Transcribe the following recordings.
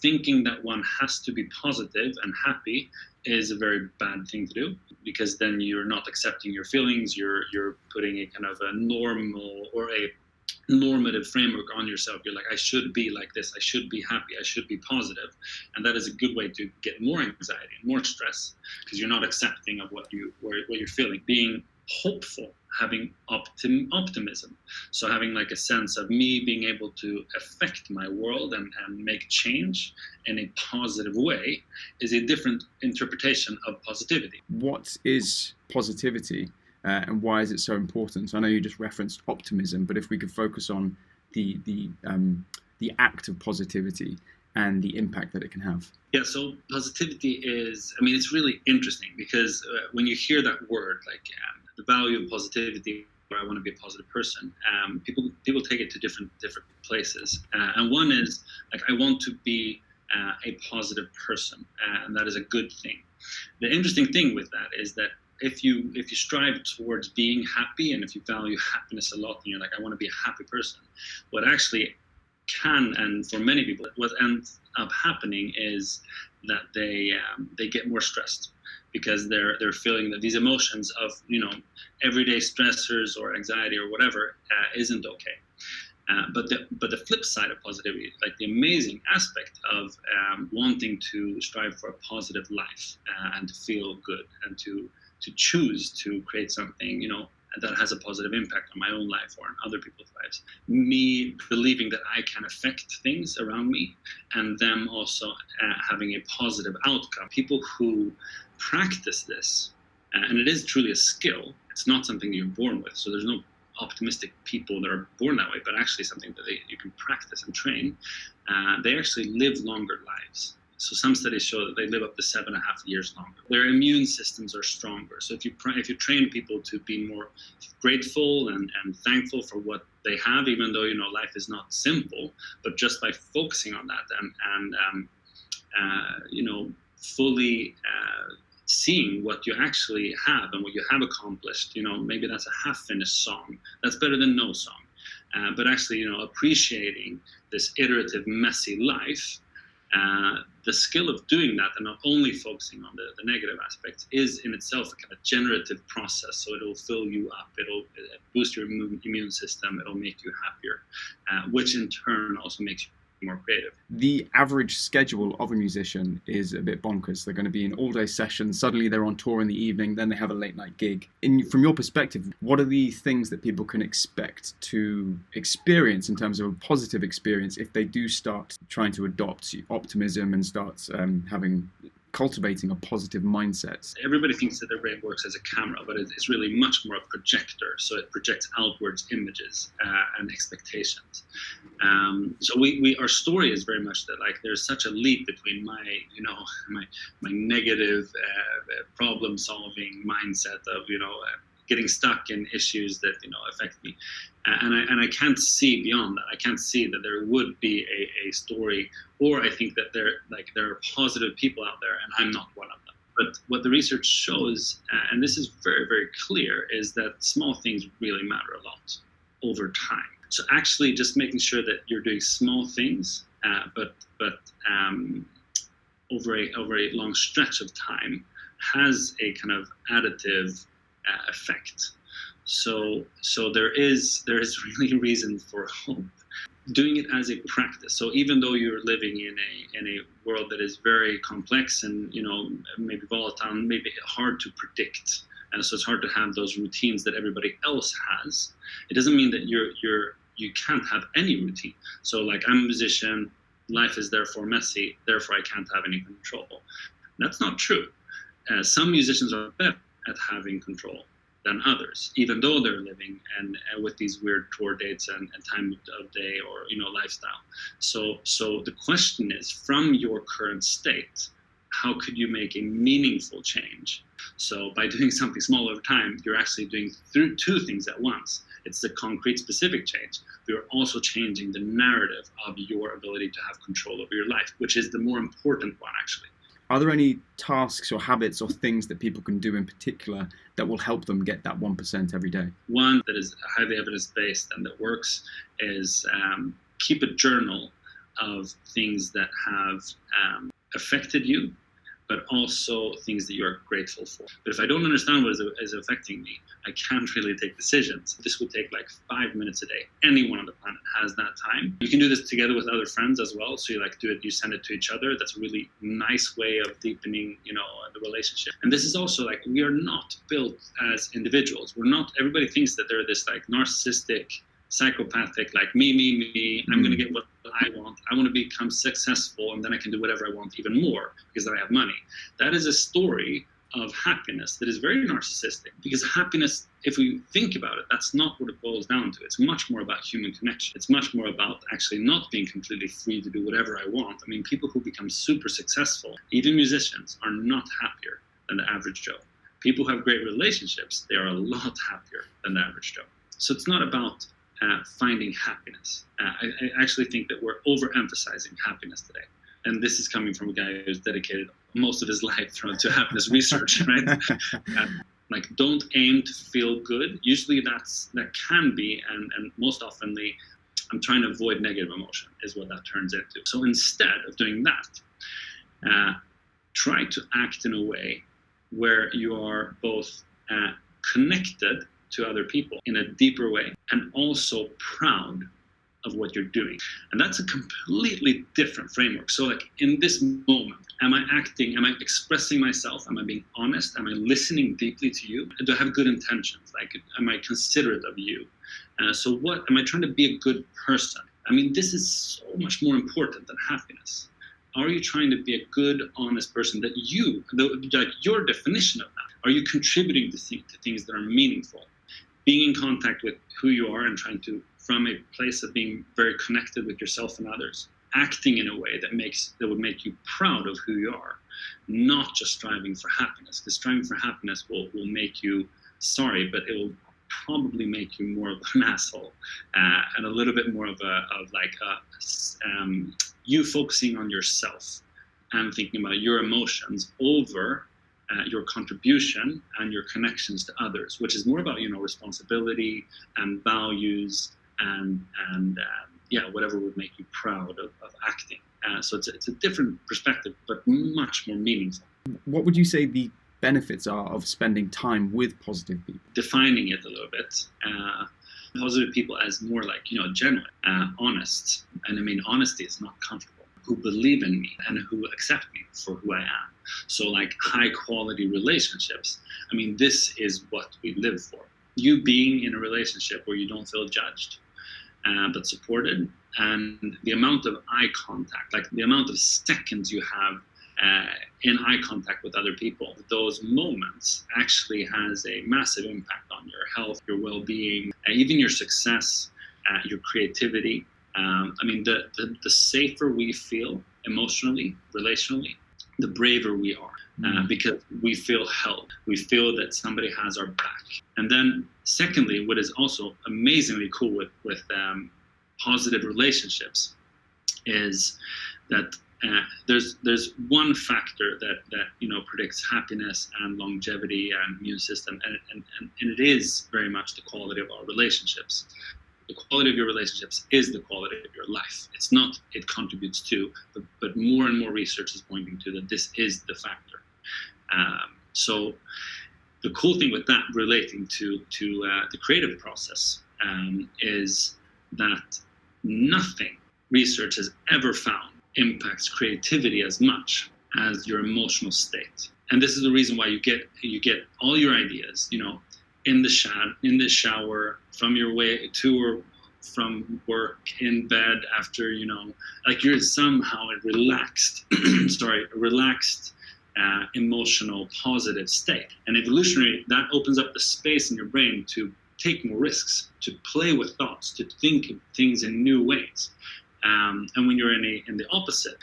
thinking that one has to be positive and happy is a very bad thing to do, because then you're not accepting your feelings. You're putting a kind of a normal or a normative framework on yourself. You're like, I should be like this, I should be happy, I should be positive. And that is a good way to get more anxiety and more stress, because you're not accepting of what you're feeling. Being hopeful, having optimism, so having like a sense of me being able to affect my world and make change in a positive way, is a different interpretation of positivity. What is positivity? And why is it so important? I know you just referenced optimism, but if we could focus on the act of positivity and the impact that it can have. Yeah, so positivity is, I mean, it's really interesting, because when you hear that word, like the value of positivity, or I want to be a positive person, people take it to different places. And one is like, I want to be a positive person, and that is a good thing. The interesting thing with that is that if you strive towards being happy, and if you value happiness a lot, and you're like, I want to be a happy person, what actually can, and for many people, what ends up happening is that they get more stressed, because they're feeling that these emotions of, everyday stressors or anxiety or whatever isn't okay. But the flip side of positivity, like the amazing aspect of wanting to strive for a positive life and to feel good and to choose to create something, that has a positive impact on my own life or on other people's lives. Me believing that I can affect things around me, and them also having a positive outcome. People who practice this, and it is truly a skill, it's not something you're born with. So there's no optimistic people that are born that way, but actually something that you can practice and train. They actually live longer lives. So some studies show that they live up to 7.5 years longer. Their immune systems are stronger. So if you train people to be more grateful and thankful for what they have, even though life is not simple, but just by focusing on that and fully seeing what you actually have and what you have accomplished, maybe that's a half-finished song. That's better than no song. But actually, appreciating this iterative, messy life. The skill of doing that and not only focusing on the negative aspects is in itself a kind of generative process. So it'll fill you up, it'll boost your immune system, it'll make you happier, which in turn also makes you more creative. The average schedule of a musician is a bit bonkers. They're going to be in all-day sessions, suddenly they're on tour in the evening, then they have a late-night gig. From your perspective, what are the things that people can expect to experience in terms of a positive experience if they do start trying to adopt optimism and start cultivating a positive mindset? Everybody thinks that their brain works as a camera, but it's really much more a projector. So it projects outwards images and expectations. So our story is very much that, like, there's such a leap between my negative problem-solving mindset of getting stuck in issues that affect me, and I can't see beyond that. I can't see that there would be a story, or I think that there are positive people out there, and I'm not one of them. But what the research shows, and this is very, very clear, is that small things really matter a lot over time. So actually, just making sure that you're doing small things, but over a long stretch of time, has a kind of additive effect. So there is really reason for hope. Doing it as a practice. So even though you're living in a world that is very complex and maybe volatile, maybe hard to predict, and so it's hard to have those routines that everybody else has, it doesn't mean that you can't have any routine. So like, I'm a musician, life is therefore messy, therefore I can't have any control. That's not true. Some musicians are better at having control than others, even though they're living and with these weird tour dates and time of day or lifestyle. So the question is, from your current state, how could you make a meaningful change? So by doing something small over time, you're actually doing two things at once. It's the concrete, specific change. You're also changing the narrative of your ability to have control over your life, which is the more important one, actually. Are there any tasks or habits or things that people can do in particular that will help them get that 1% every day? One that is highly evidence-based and that works is keep a journal of things that have affected you, but also things that you are grateful for. But if I don't understand what is affecting me, I can't really take decisions. This would take like 5 minutes a day. Anyone on the planet has that time. You can do this together with other friends as well. So you like do it, you send it to each other. That's a really nice way of deepening, the relationship. And this is also like, we are not built as individuals. Everybody thinks that they're this like narcissistic, psychopathic, like me, I'm going to get what I want. I want to become successful, and then I can do whatever I want even more because then I have money. That is a story of happiness that is very narcissistic, because happiness, if we think about it, that's not what it boils down to. It's much more about human connection. It's much more about actually not being completely free to do whatever I want. I mean, people who become super successful, even musicians, are not happier than the average Joe. People who have great relationships, they are a lot happier than the average Joe. So it's not about finding happiness. I actually think that we're overemphasizing happiness today. And this is coming from a guy who's dedicated most of his life to happiness research, right? Like, don't aim to feel good. Usually that can be, and most oftenly, I'm trying to avoid negative emotion is what that turns into. So instead of doing that, try to act in a way where you are both connected to other people in a deeper way, and also proud of what you're doing. And that's a completely different framework. So like, in this moment, am I acting, am I expressing myself? Am I being honest? Am I listening deeply to you? Do I have good intentions? Like, am I considerate of you? So what, am I trying to be a good person? I mean, this is so much more important than happiness. Are you trying to be a good, honest person that your definition of that? Are you contributing to things that are meaningful? Being in contact with who you are and trying to, from a place of being very connected with yourself and others, acting in a way that would make you proud of who you are, not just striving for happiness. Because striving for happiness will make you sorry, but it will probably make you more of an asshole, and a little bit more of you focusing on yourself and thinking about your emotions over your contribution and your connections to others, which is more about responsibility and values and whatever would make you proud of acting. So it's a different perspective, but much more meaningful. What would you say the benefits are of spending time with positive people? Defining it a little bit. Positive people as more like genuine, honest, and I mean honesty is not comfortable. Who believe in me and who accept me for who I am. So like high quality relationships, I mean, this is what we live for. You being in a relationship where you don't feel judged, but supported, and the amount of eye contact, like the amount of seconds you have in eye contact with other people, those moments actually has a massive impact on your health, your well-being, even your success, your creativity. I mean, the safer we feel emotionally, relationally, the braver we are, because we feel held. We feel that somebody has our back. And then secondly, what is also amazingly cool with positive relationships is that there's one factor that predicts happiness and longevity and immune system, and it is very much the quality of our relationships. The quality of your relationships is the quality of your life. It's not it contributes to, but more and more research is pointing to that this is the factor. So the cool thing with that relating to the creative process is that nothing research has ever found impacts creativity as much as your emotional state. And this is the reason why you get all your ideas, in the shower, from your way to or from work, in bed, after, like you're somehow a relaxed, emotional, positive state. And evolutionary, that opens up the space in your brain to take more risks, to play with thoughts, to think of things in new ways. And when you're in the opposite,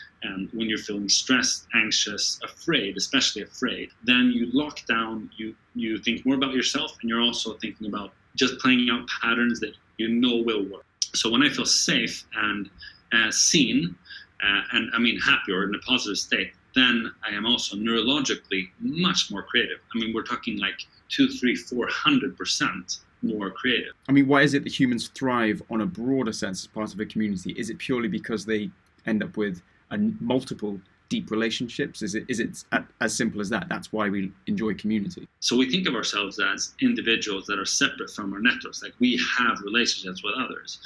when you're feeling stressed, anxious, afraid, especially afraid, then you lock down, you think more about yourself, and you're also thinking about just playing out patterns that will work. So when I feel safe and seen, and I mean happy or in a positive state, then I am also neurologically much more creative. I mean, we're talking like 200-400% more creative. I mean, why is it that humans thrive on a broader sense as part of a community? Is it purely because they end up with multiple deep relationships? Is it as simple as that? That's why we enjoy community. So we think of ourselves as individuals that are separate from our networks. Like we have relationships with others,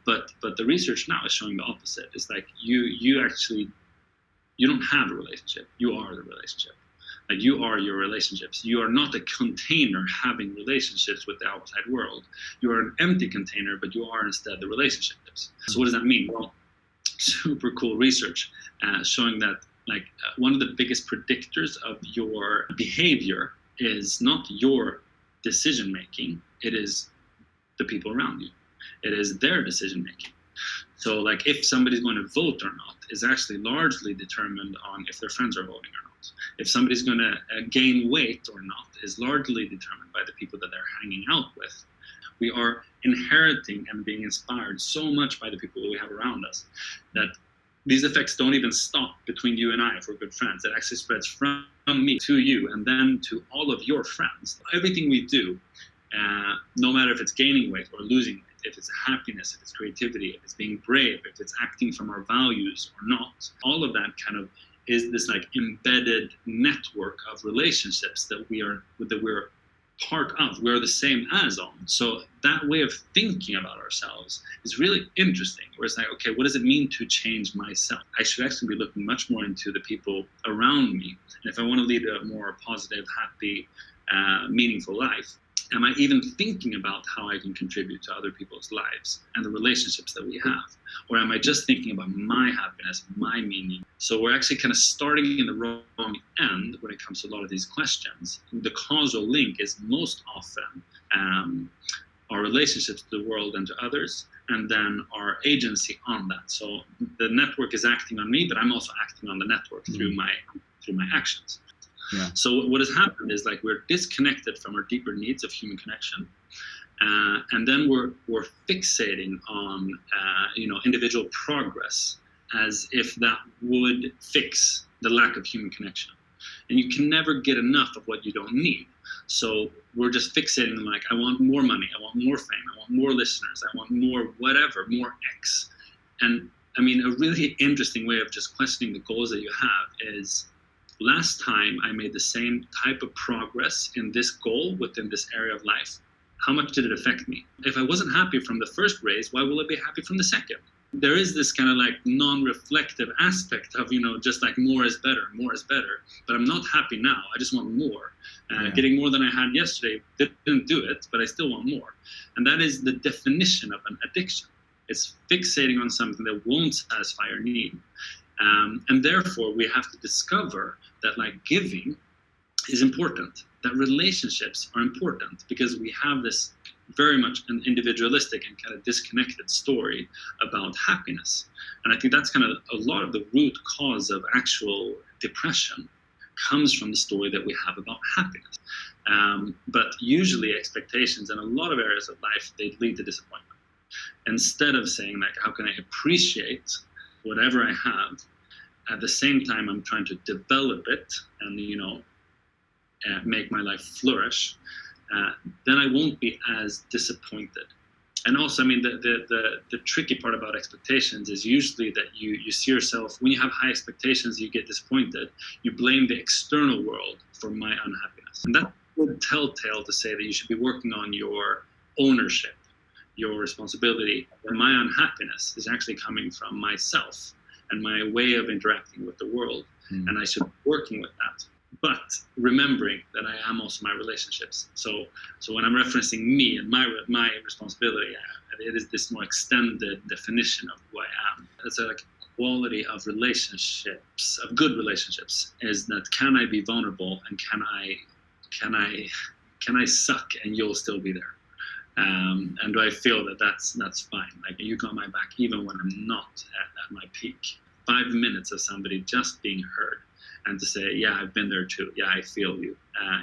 but the research now is showing the opposite. It's like you actually, you don't have a relationship. You are the relationship. Like you are your relationships. You are not a container having relationships with the outside world. You are an empty container, but you are instead the relationships. So what does that mean? Well, super cool research showing that one of the biggest predictors of your behavior is not your decision making. It is the people around you. It is their decision making. So like if somebody's going to vote or not is actually largely determined on if their friends are voting or not. If somebody's going to gain weight or not is largely determined by the people that they're hanging out with. We are inheriting and being inspired so much by the people that we have around us that these effects don't even stop between you and I if we're good friends. It actually spreads from me to you and then to all of your friends. Everything we do, no matter if it's gaining weight or losing weight, if it's happiness, if it's creativity, if it's being brave, if it's acting from our values or not, all of that kind of is this like embedded network of relationships that we're part of. We're the same as on. So that way of thinking about ourselves is really interesting. Where it's like, okay, what does it mean to change myself? I should actually be looking much more into the people around me. And if I want to lead a more positive, happy, meaningful life, am I even thinking about how I can contribute to other people's lives and the relationships that we have? Or am I just thinking about my happiness, my meaning? So we're actually kind of starting in the wrong end when it comes to a lot of these questions. The causal link is most often our relationships to the world and to others, and then our agency on that. So the network is acting on me, but I'm also acting on the network through my actions. Yeah. So what has happened is like we're disconnected from our deeper needs of human connection, and then we're fixating on individual progress as if that would fix the lack of human connection. And you can never get enough of what you don't need. So we're just fixating on like, I want more money, I want more fame, I want more listeners, I want more whatever, more X. And I mean, a really interesting way of just questioning the goals that you have is, last time I made the same type of progress in this goal within this area of life, how much did it affect me? If I wasn't happy from the first raise, why will I be happy from the second? There is this kind of like non-reflective aspect of, just like more is better, but I'm not happy now. I just want more. Getting more than I had yesterday didn't do it, but I still want more. And that is the definition of an addiction. It's fixating on something that won't satisfy your need. And therefore, we have to discover that like giving is important, that relationships are important, because we have this very much an individualistic and kind of disconnected story about happiness. And I think that's kind of a lot of the root cause of actual depression comes from the story that we have about happiness. But usually expectations in a lot of areas of life, they lead to disappointment. Instead of saying like, how can I appreciate whatever I have, at the same time I'm trying to develop it and make my life flourish, then I won't be as disappointed. And also, I mean, the tricky part about expectations is usually that you see yourself, when you have high expectations, you get disappointed, you blame the external world for my unhappiness. And that's a telltale to say that you should be working on your ownership, your responsibility. And my unhappiness is actually coming from myself and my way of interacting with the world. And I should be working with that. But remembering that I am also my relationships. So when I'm referencing me and my responsibility, it is this more extended definition of who I am. It's a quality of relationships, of good relationships, is that can I be vulnerable and can I suck and you'll still be there? And do I feel that that's fine? Like you got my back even when I'm not at my peak. 5 minutes of somebody just being heard and to say, yeah, I've been there too. Yeah, I feel you.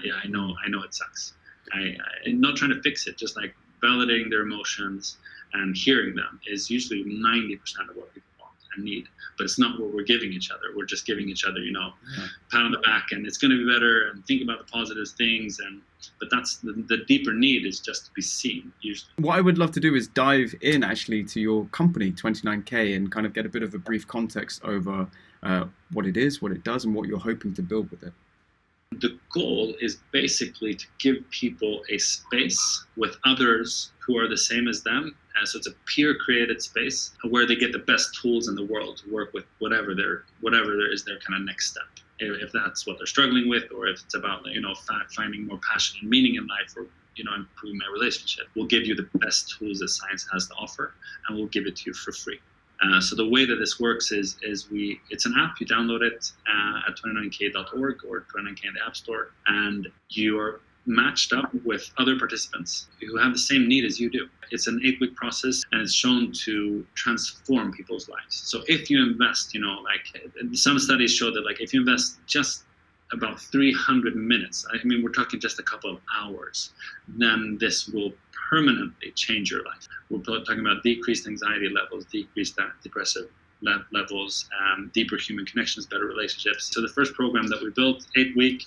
Yeah, I know it sucks. I'm not trying to fix it, just like validating their emotions and hearing them is usually 90% of what people want. and need. But it's not what we're giving each other. We're just giving each other, pat on the back, and it's going to be better, and think about the positive things. But that's the deeper need is just to be seen, usually. What I would love to do is dive in actually to your company, 29K, and kind of get a bit of a brief context over what it is, what it does, and what you're hoping to build with it. The goal is basically to give people a space with others who are the same as them. So it's a peer-created space where they get the best tools in the world to work with whatever there is their kind of next step. If that's what they're struggling with, or if it's about finding more passion and meaning in life, or improving their relationship, we'll give you the best tools that science has to offer, and we'll give it to you for free. So the way that this works is it's an app. You download it at 29k.org or 29k in the App Store, and you are matched up with other participants who have the same need as you do. It's an 8-week process, and it's shown to transform people's lives. So if you invest, some studies show that if you invest just about 300 minutes, we're talking just a couple of hours, then this will permanently change your life. We're talking about decreased anxiety levels, decreased depressive levels, deeper human connections, better relationships. So the first program that we built, 8-week,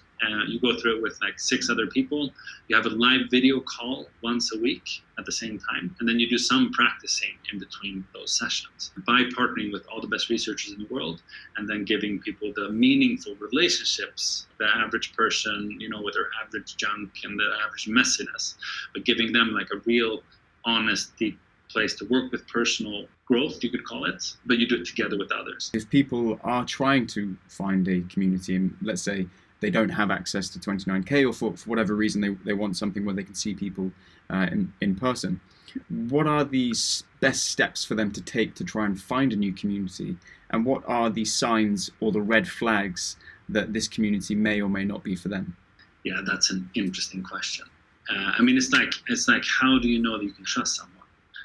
you go through it with 6 other people. You have a live video call once a week at the same time, and then you do some practicing in between those sessions by partnering with all the best researchers in the world, and then giving people the meaningful relationships, the average person, with their average junk and the average messiness, but giving them a real, honest, deep place to work with personal growth, you could call it, but you do it together with others. If people are trying to find a community, and let's say they don't have access to 29K, or for whatever reason they want something where they can see people in person, what are the best steps for them to take to try and find a new community? And what are the signs or the red flags that this community may or may not be for them? Yeah, that's an interesting question. It's like how do you know that you can trust someone?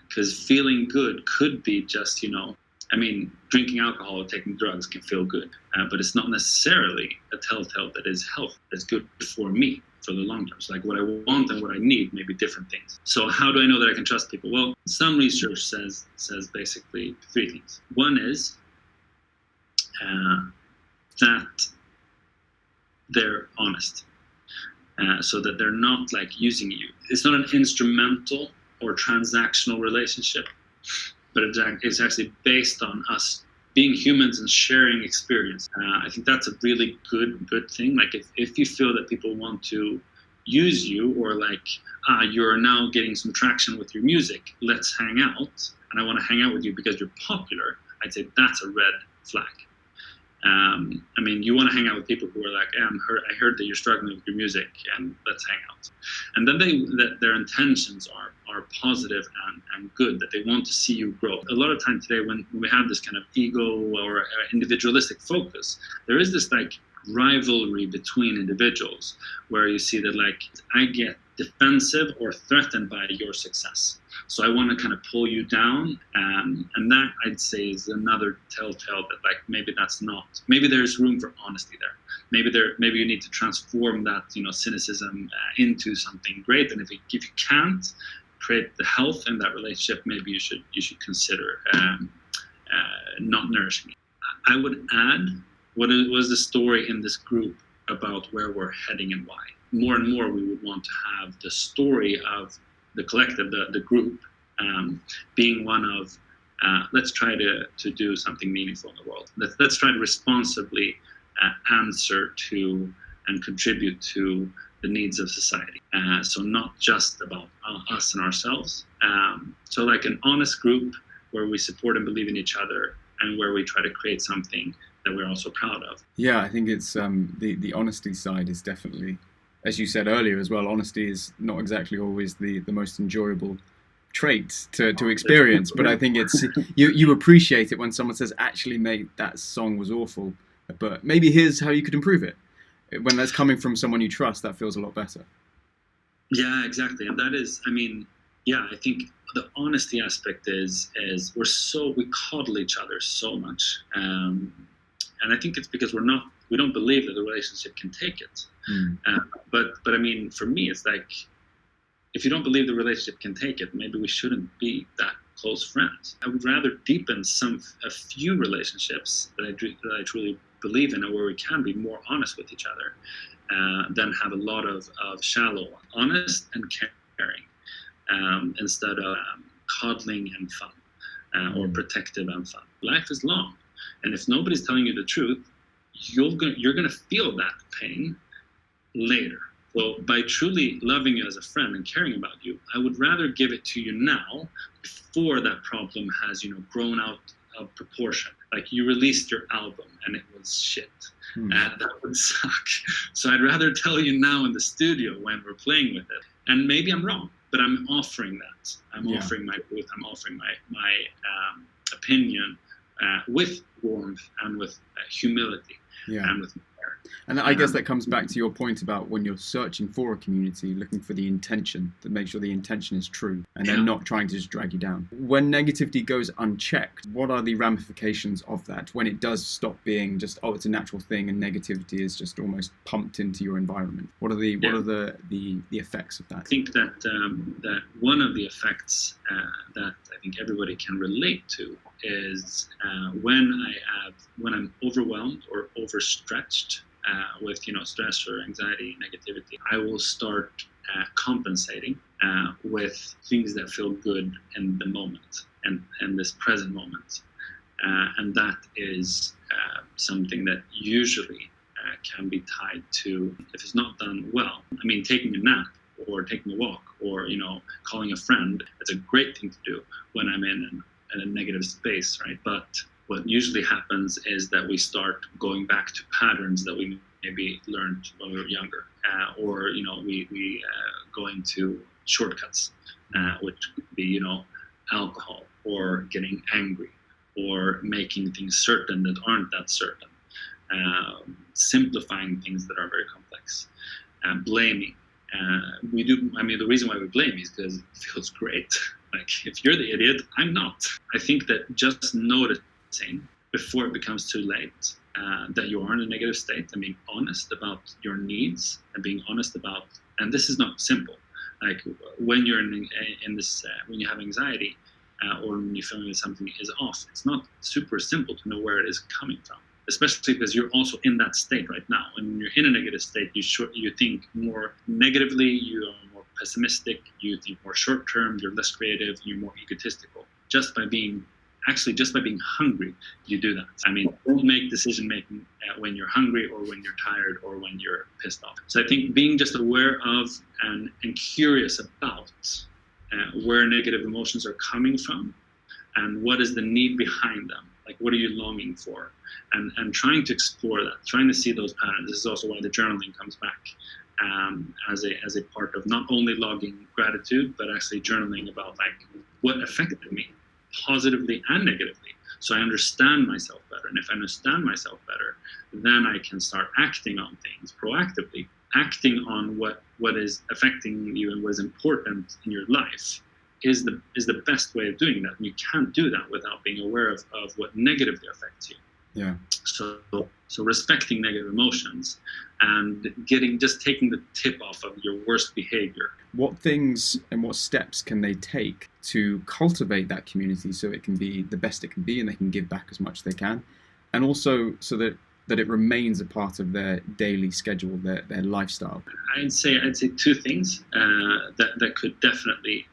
Because feeling good could be just, drinking alcohol or taking drugs can feel good, but it's not necessarily a telltale that is health, that's good for me for the long term. So what I want and what I need may be different things. So how do I know that I can trust people? Well, some research says basically 3 things. One is that they're honest, so that they're not using you. It's not an instrumental or transactional relationship, but it's actually based on us being humans and sharing experience. I think that's a really good thing. If you feel that people want to use you, or you're now getting some traction with your music, let's hang out, and I want to hang out with you because you're popular, I'd say that's a red flag. You want to hang out with people who are I heard that you're struggling with your music, and let's hang out. And then that their intentions are positive and good, that they want to see you grow. A lot of time today, when we have this kind of ego or individualistic focus, there is this rivalry between individuals, where you see that I get defensive or threatened by your success, so I want to kind of pull you down, and that I'd say is another telltale that maybe there's room for honesty there. Maybe you need to transform that cynicism into something great, and if you can't create the health in that relationship, maybe you should consider not nourishing it. I would add, what was the story in this group about where we're heading and why? More and more, we would want to have the story of the collective, the group, being one of let's try to do something meaningful in the world. Let's try to responsibly answer to and contribute to the needs of society. So not just about us and ourselves. So an honest group where we support and believe in each other, and where we try to create something that we're also proud of. Yeah, I think it's the honesty side is definitely, as you said earlier as well, honesty is not exactly always the most enjoyable trait to experience, but I think it's you appreciate it when someone says, actually mate, that song was awful, but maybe here's how you could improve it. When that's coming from someone you trust, that feels a lot better. Yeah, exactly. And that is, I think the honesty aspect is we coddle each other so much, and I think it's because we don't believe that the relationship can take it. But for me, it's if you don't believe the relationship can take it, maybe we shouldn't be that close friends. I would rather deepen a few relationships that I truly believe in, and where we can be more honest with each other, than have a lot of shallow, honest and caring, instead of coddling and fun, or protective and fun. Life is long, and if nobody's telling you the truth, you're going to feel that pain later. So by truly loving you as a friend and caring about you, I would rather give it to you now before that problem has, grown out of proportion. Like you released your album and it was shit. That would suck. So I'd rather tell you now in the studio when we're playing with it. And maybe I'm wrong, but I'm offering that. I'm offering my truth. I'm offering my opinion with warmth and with humility and with care. And I guess that comes back to your point about when you're searching for a community, looking for the intention, to make sure the intention is true and then not trying to just drag you down. When negativity goes unchecked, what are the ramifications of that? When it does stop being just, it's a natural thing and negativity is just almost pumped into your environment. What are the effects of that? I think that one of the effects that I think everybody can relate to is when I'm overwhelmed or overstretched with stress or anxiety, negativity, I will start compensating with things that feel good in the moment and this present moment, and that is something that usually can be tied to, if it's not done well. I mean, taking a nap or taking a walk or calling a friend. It's a great thing to do when I'm in a negative space, right? But what usually happens is that we start going back to patterns that we maybe learned when we were younger, or we go into shortcuts, which could be alcohol or getting angry or making things certain that aren't that certain, simplifying things that are very complex, blaming. The reason why we blame is because it feels great. Like, if you're the idiot, I'm not. I think that just noticing before it becomes too late that you are in a negative state and being honest about your needs and being honest about, and this is not simple. Like when you're in this, when you have anxiety or when you're feeling that something is off, it's not super simple to know where it is coming from. Especially because you're also in that state right now. When you're in a negative state, you think more negatively, you are more pessimistic, you think more short term, you're less creative, you're more egotistical. Just by being hungry, you do that. I mean, don't make decision making when you're hungry or when you're tired or when you're pissed off. So I think being just aware of and curious about where negative emotions are coming from and what is the need behind them. Like, what are you longing for? And trying to explore that, trying to see those patterns. This is also why the journaling comes back as a part of not only logging gratitude, but actually journaling about like what affected me positively and negatively. So I understand myself better. And if I understand myself better, then I can start acting on things proactively, acting on what is affecting you and what is important in your life. Is the best way of doing that. And you can't do that without being aware of what negatively affects you. Yeah. So respecting negative emotions and taking the tip off of your worst behavior. What things and what steps can they take to cultivate that community so it can be the best it can be and they can give back as much as they can, and also so that it remains a part of their daily schedule, their lifestyle? I'd say two things that could definitely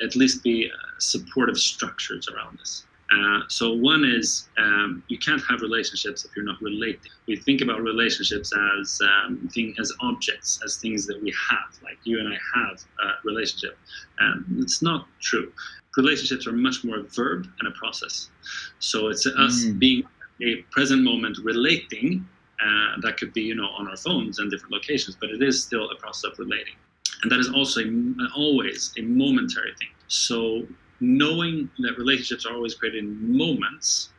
at least be supportive structures around this. So one is you can't have relationships if you're not relating. We think about relationships as objects, as things that we have. Like you and I have a relationship. It's not true. Relationships are much more a verb and a process. So it's us being a present moment relating. That could be on our phones and different locations, but it is still a process of relating. And that is also always a momentary thing. So knowing that relationships are always created in moments,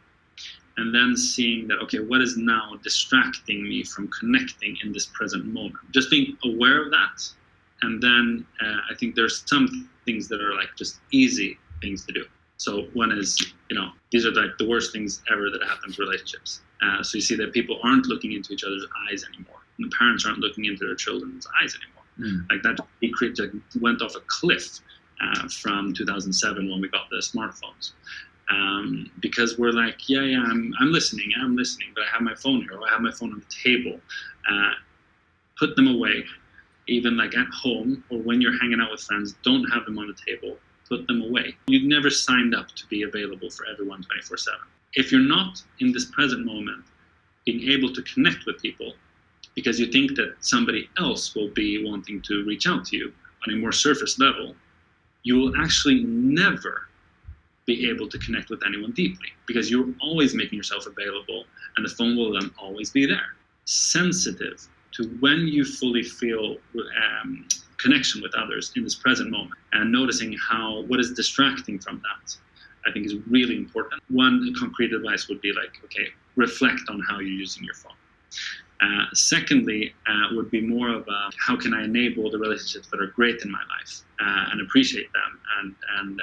and then seeing that, okay, what is now distracting me from connecting in this present moment? Just being aware of that. And then I think there's some things that are like just easy things to do. So one is, these are like the worst things ever that happen to relationships. So you see that people aren't looking into each other's eyes anymore. And the parents aren't looking into their children's eyes anymore. Like that creature went off a cliff from 2007 when we got the smartphones. Because we're like, I'm listening, but I have my phone here, or I have my phone on the table. Put them away, even like at home or when you're hanging out with friends, don't have them on the table, put them away. You've never signed up to be available for everyone 24/7. If you're not in this present moment being able to connect with people because you think that somebody else will be wanting to reach out to you on a more surface level, you will actually never be able to connect with anyone deeply because you're always making yourself available and the phone will then always be there. Sensitive to when you fully feel connection with others in this present moment and noticing what is distracting from that, I think is really important. One concrete advice would be like, okay, reflect on how you're using your phone. Secondly, would be more of how can I enable the relationships that are great in my life and appreciate them and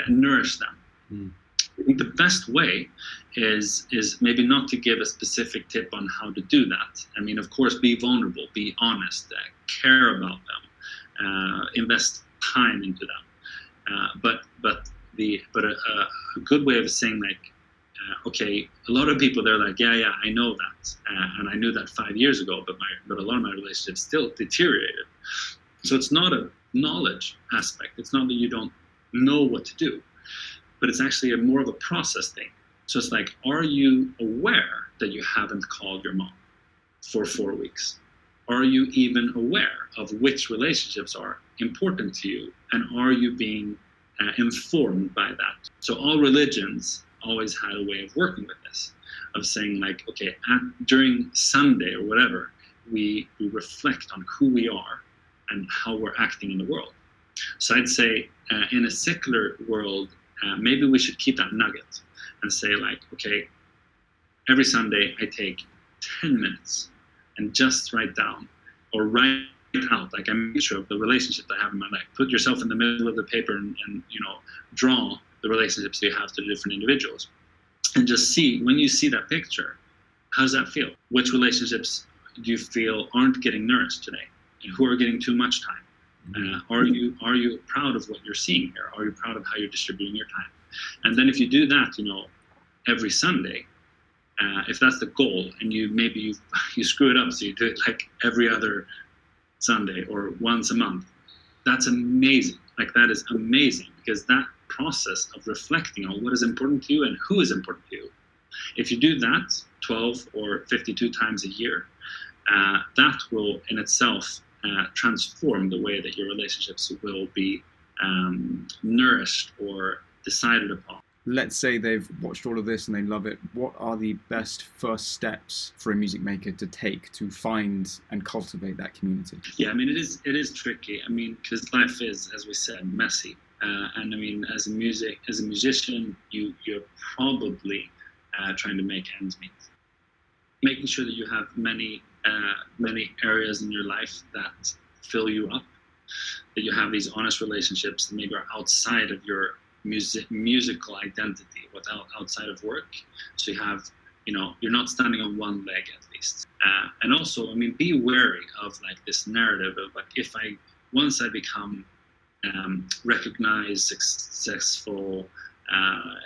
nourish them. I think the best way is maybe not to give a specific tip on how to do that. I mean, of course, be vulnerable, be honest, care about them, invest time into them. But a good way of saying like, okay, a lot of people they're like, I know that, and I knew that 5 years ago, but a lot of my relationships still deteriorated. So it's not a knowledge aspect. It's not that you don't know what to do, but it's actually more of a process thing. So it's like, are you aware that you haven't called your mom for 4 weeks? Are you even aware of which relationships are important to you? And are you being informed by that? So all religions always had a way of working with this, of saying like, okay, during Sunday or whatever, we reflect on who we are and how we're acting in the world. So I'd say in a secular world, maybe we should keep that nugget and say like, okay, every Sunday I take 10 minutes and just write down or write out like a picture of the relationships I have in my life. Put yourself in the middle of the paper and draw the relationships you have to the different individuals. And just see, when you see that picture, how does that feel? Which relationships do you feel aren't getting nourished today? And who are getting too much time? Are you proud of what you're seeing here? Are you proud of how you're distributing your time? And then if you do that, every Sunday, if that's the goal, and you screw it up, so you do it like every other Sunday or once a month, that's amazing. Like that is amazing, because that process of reflecting on what is important to you and who is important to you, if you do that 12 or 52 times a year, that will in itself transform the way that your relationships will be nourished or decided upon. Let's say they've watched all of this and they love it. What are the best first steps for a music maker to take to find and cultivate that community? Yeah, I mean, it is tricky. I mean, because life is, as we said, messy. And I mean, as a musician, you're probably trying to make ends meet. Making sure that you have many areas in your life that fill you up, that you have these honest relationships that maybe are outside of your musical identity, outside of work. So you have, you're not standing on one leg at least. And also, I mean, be wary of like this narrative of like, once I become recognized, successful,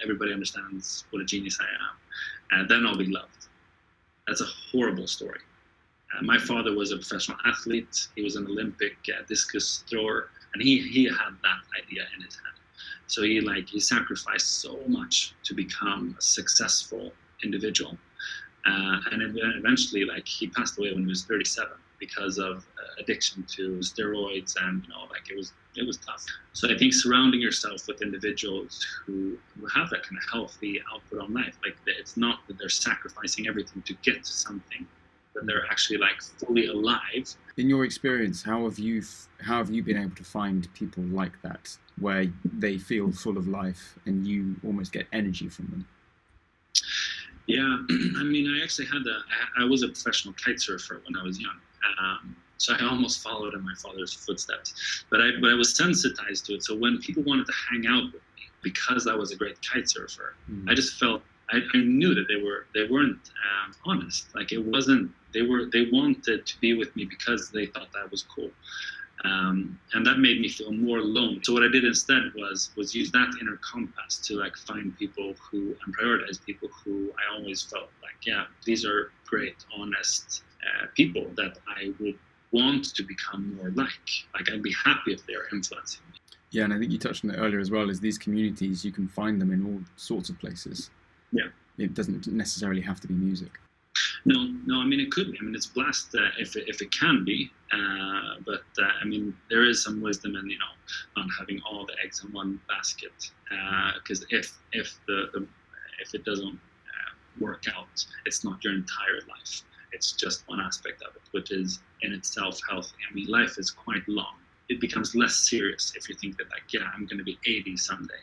everybody understands what a genius I am, then I'll be loved. That's a horrible story. My father was a professional athlete. He was an Olympic discus thrower, and he had that idea in his head. So he sacrificed so much to become a successful individual, and eventually he passed away when he was 37 because of addiction to steroids, and it was tough. So I think surrounding yourself with individuals who have that kind of healthy output on life, like it's not that they're sacrificing everything to get to something, that they're actually fully alive. In your experience, how have you been able to find people like that, where they feel full of life and you almost get energy from them? Yeah, I mean, I actually I was a professional kite surfer when I was young. So I almost followed in my father's footsteps, but I was sensitized to it. So when people wanted to hang out with me, because I was a great kite surfer, I just felt, I knew that they weren't honest. Like it wasn't, they wanted to be with me because they thought that was cool. And that made me feel more alone. So what I did instead was use that inner compass to like find people who and prioritize people who I always felt like, yeah, these are great, honest people that I would want to become more like. Like I'd be happy if they're influencing me. Yeah, and I think you touched on it earlier as well, is these communities, you can find them in all sorts of places. Yeah. It doesn't necessarily have to be music. No. I mean, it could be. I mean, it's blessed if it can be. But I mean, there is some wisdom in not having all the eggs in one basket. Because if it doesn't work out, it's not your entire life. It's just one aspect of it, which is in itself healthy. I mean, life is quite long. It becomes less serious if you think that, like, yeah, I'm going to be 80 someday,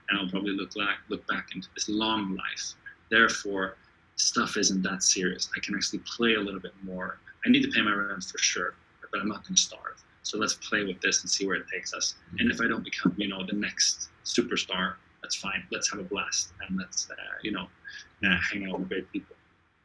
and I'll probably look back into this long life. Therefore, stuff isn't that serious. I can actually play a little bit more. I need to pay my rent for sure, but I'm not going to starve. So let's play with this and see where it takes us. And if I don't become, the next superstar, that's fine. Let's have a blast and let's, hang out with great people.